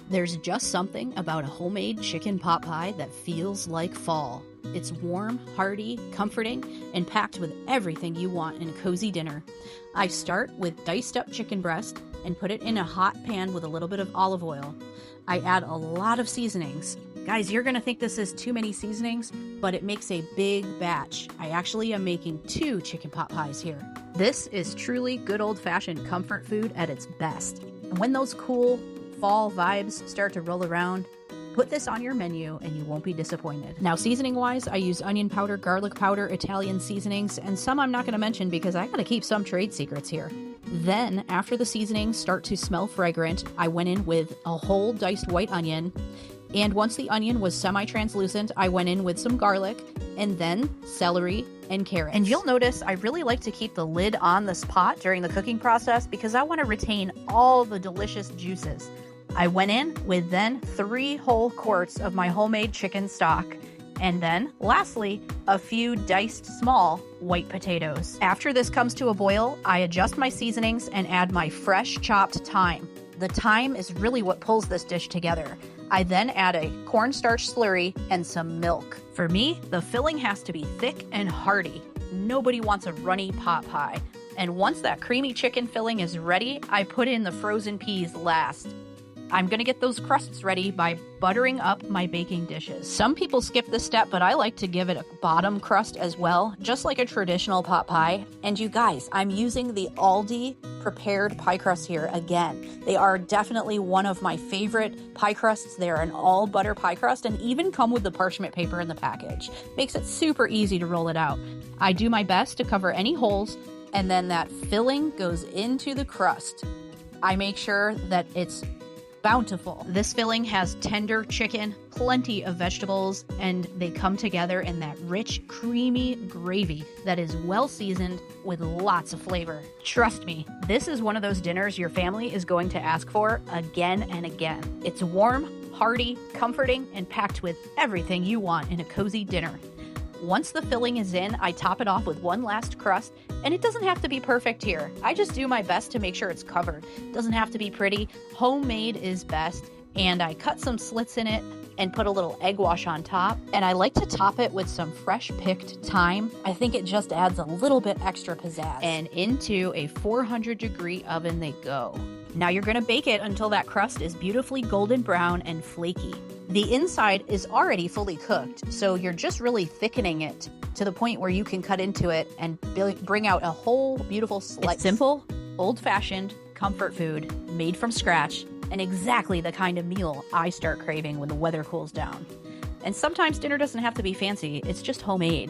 There's just something about a homemade chicken pot pie that feels like fall. It's warm, hearty, comforting, and packed with everything you want in a cozy dinner. I start with diced up chicken breast and put it in a hot pan with a little bit of olive oil. I add a lot of seasonings. Guys, you're gonna think this is too many seasonings, but it makes a big batch. I actually am making 2 chicken pot pies here. This is truly good old-fashioned comfort food at its best. And when those cool fall vibes start to roll around, put this on your menu and you won't be disappointed. Now, seasoning-wise, I use onion powder, garlic powder, Italian seasonings, and some I'm not gonna mention because I gotta keep some trade secrets here. Then, after the seasonings start to smell fragrant, I went in with a whole diced white onion. And once the onion was semi-translucent, I went in with some garlic and then celery and carrots. And you'll notice I really like to keep the lid on this pot during the cooking process because I want to retain all the delicious juices. I went in with then 3 whole quarts of my homemade chicken stock. And then, lastly, a few diced small white potatoes. After this comes to a boil, I adjust my seasonings and add my fresh chopped thyme. The thyme is really what pulls this dish together. I then add a cornstarch slurry and some milk. For me, the filling has to be thick and hearty. Nobody wants a runny pot pie. And once that creamy chicken filling is ready, I put in the frozen peas last. I'm gonna get those crusts ready by buttering up my baking dishes. Some people skip this step, but I like to give it a bottom crust as well, just like a traditional pot pie. And you guys, I'm using the Aldi prepared pie crust here again. They are definitely one of my favorite pie crusts. They're an all butter pie crust and even come with the parchment paper in the package. Makes it super easy to roll it out. I do my best to cover any holes, and then that filling goes into the crust. I make sure that it's bountiful. This filling has tender chicken, plenty of vegetables, and they come together in that rich, creamy gravy that is well seasoned with lots of flavor. Trust me, this is one of those dinners your family is going to ask for again and again. It's warm, hearty, comforting, and packed with everything you want in a cozy dinner. Once the filling is in, I top it off with one last crust, and it doesn't have to be perfect here. I just do my best to make sure it's covered. It doesn't have to be pretty. Homemade is best, and I cut some slits in it and put a little egg wash on top, and I like to top it with some fresh picked thyme. I think it just adds a little bit extra pizzazz. And into a 400-degree oven they go. Now you're gonna bake it until that crust is beautifully golden brown and flaky. The inside is already fully cooked, so you're just really thickening it to the point where you can cut into it and bring out a whole beautiful slice. It's simple, old-fashioned comfort food made from scratch, and exactly the kind of meal I start craving when the weather cools down. And sometimes dinner doesn't have to be fancy, it's just homemade.